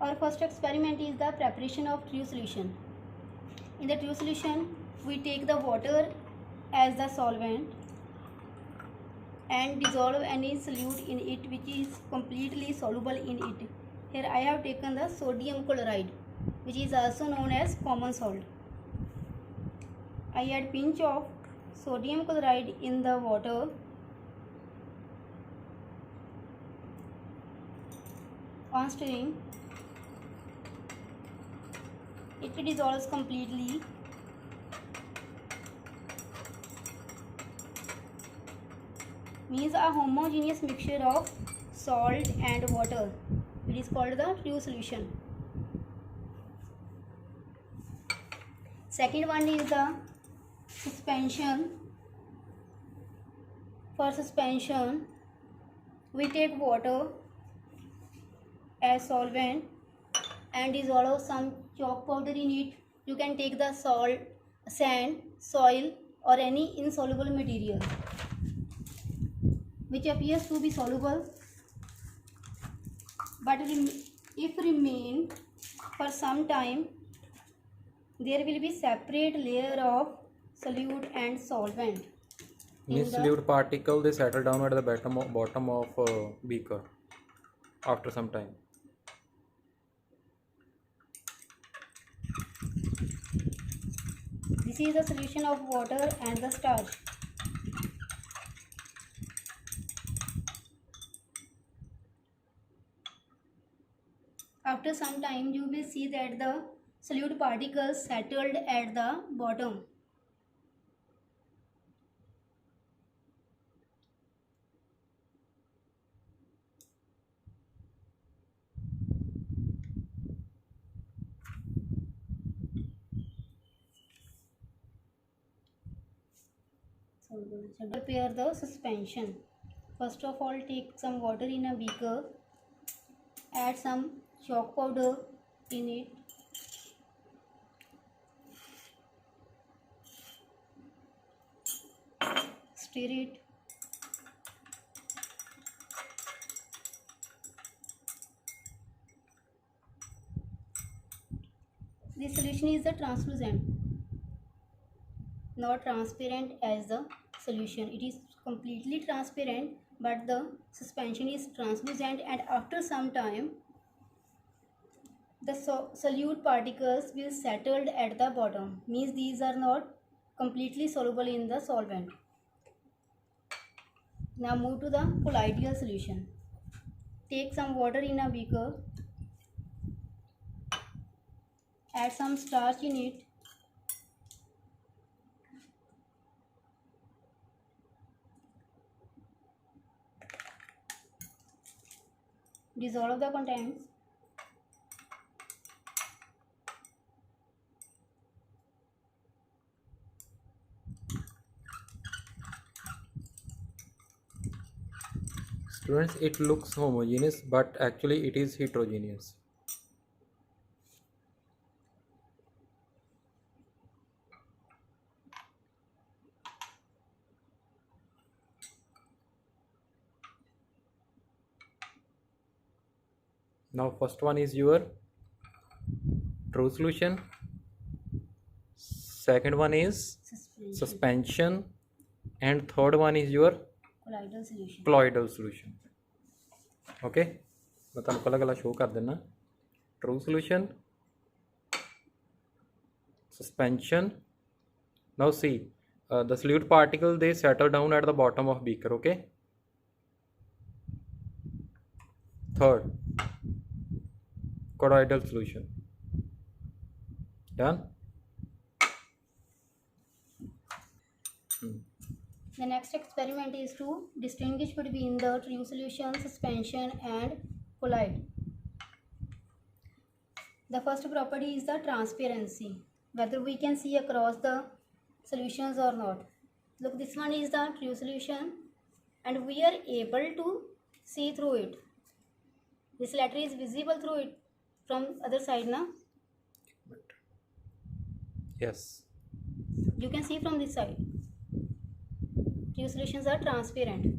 Our first experiment is the preparation of true solution. In the true solution, we take the water as the solvent and dissolve any solute in it which is completely soluble in it. Here I have taken the sodium chloride, which is also known as common salt. I add pinch of sodium chloride in the water. On stirring, it dissolves completely. Means a homogeneous mixture of salt and water. It is called the true solution. Second one is the suspension. For suspension, we take water as solvent and dissolve some chalk powder in it. You can take the salt, sand, soil or any insoluble material which appears to be soluble but if remain for some time, there will be separate layer of solute and solvent. Means solute particle they settle down at the bottom of beaker after some time. This is the solution of water and the starch. After some time, you will see that the solute particles settled at the bottom. So prepare the suspension. First of all, take some water in a beaker, add some chalk powder in it, stir it, this solution is the translucent, not transparent as the solution. It is completely transparent but the suspension is translucent, and after some time the solute particles will settle at the bottom, means these are not completely soluble in the solvent. Now move to the colloidal solution. Take some water in a beaker, add some starch in it, dissolve the contents, Students, it looks homogeneous but actually it is heterogeneous. Now first one is your true solution, second one is suspension, and third one is your colloidal solution. Okay, मैं तुहानू कला कला show कर देना. True solution, suspension. Now see, the solute particle they settle down at the bottom of beaker. Okay, third, colloidal solution. Done. The next experiment is to distinguish between the true solution, suspension and colloid. The first property is the transparency, whether we can see across the solutions or not. Look, this one is the true solution and we are able to see through it. This letter is visible through it from other side, na? Yes. You can see from this side. True solutions are transparent.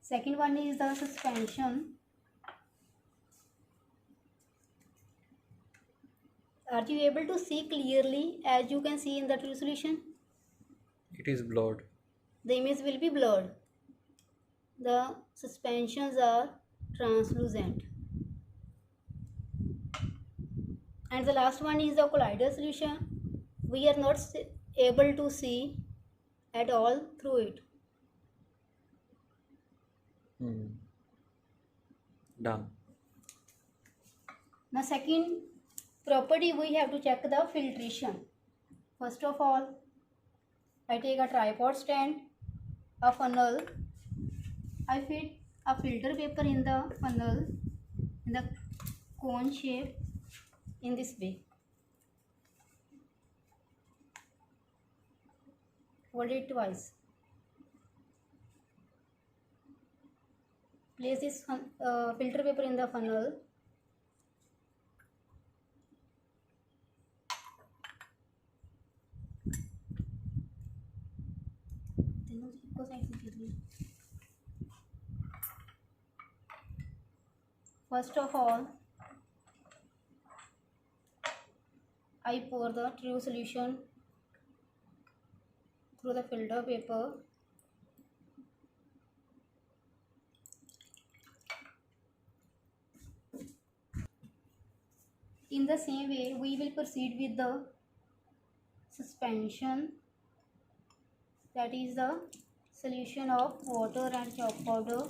Second one is the suspension. Are you able to see clearly as you can see in the true solution? It is blurred. The image will be blurred. The suspensions are translucent. And the last one is the collider solution. We are not able to see at all through it. Done. Now second property, we have to check the filtration. First of all, I take a tripod stand, a funnel. I fit a filter paper in the funnel in the cone shape in this way. Hold it twice. Place this filter paper in the funnel. First of all, I pour the true solution through the filter paper. In the same way, we will proceed with the suspension, that is the solution of water and chalk powder.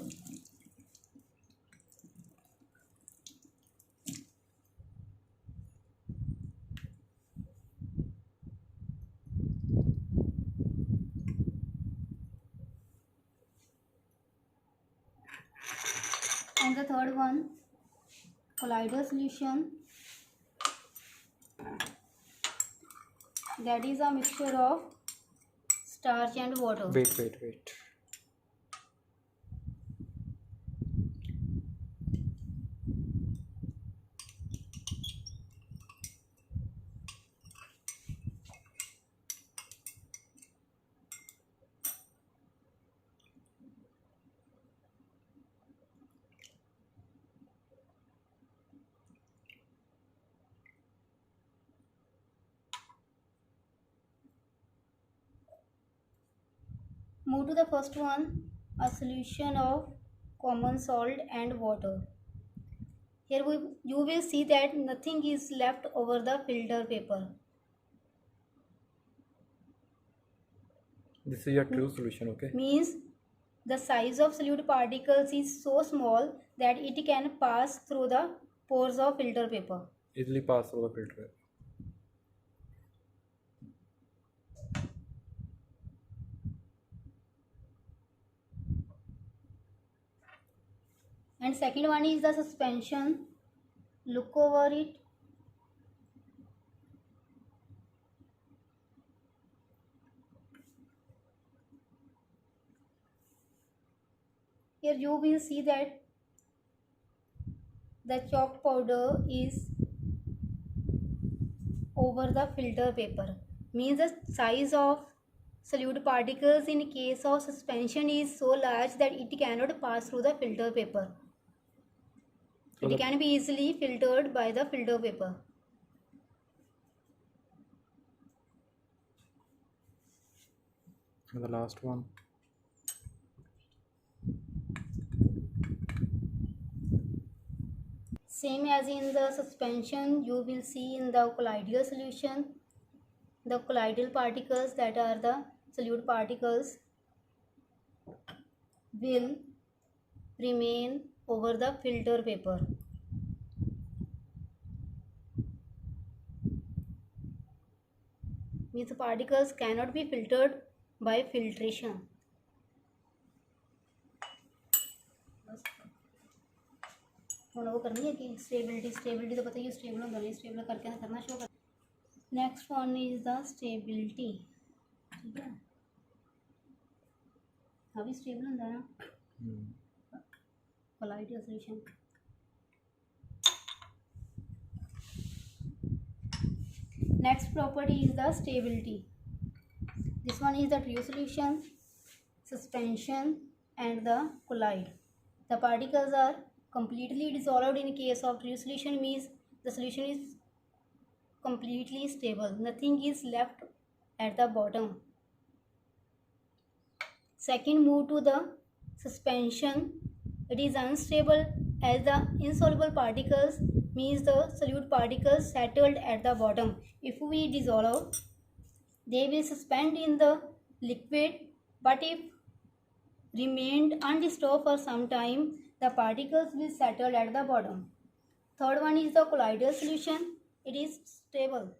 And the third one, collider solution, that is a mixture of starch and water. Wait. Move to the first one, a solution of common salt and water. Here you will see that nothing is left over the filter paper. This is your true solution, okay? Means the size of solute particles is so small that it can pass through the pores of filter paper. Easily pass through the filter. And second one is the suspension. Look over it. Here you will see that the chalk powder is over the filter paper. Means the size of solute particles in case of suspension is so large that it cannot pass through the filter paper. It can be easily filtered by the filter paper. And the last one. Same as in the suspension, you will see in the colloidal solution, the colloidal particles, that are the solute particles, will remain over the filter paper. Means the particles cannot be filtered by filtration. ਹੁਣ वो करनी है कि stability तो पता ही stable होंगे नहीं, stable करके करना शो कर. Next one is the stability. ठीक है, अभी स्टेबल होंगे ना colloidal solution. Next property is the stability. This one is the true solution, suspension and the colloid. The particles are completely dissolved in case of true solution, means the solution is completely stable. Nothing is left at the bottom. Second, move to the suspension. It is unstable as the insoluble particles means the solute particles settled at the bottom. If we dissolve, they will suspend in the liquid, but if remained undisturbed for some time, the particles will settle at the bottom. Third one is the colloidal solution. It is stable.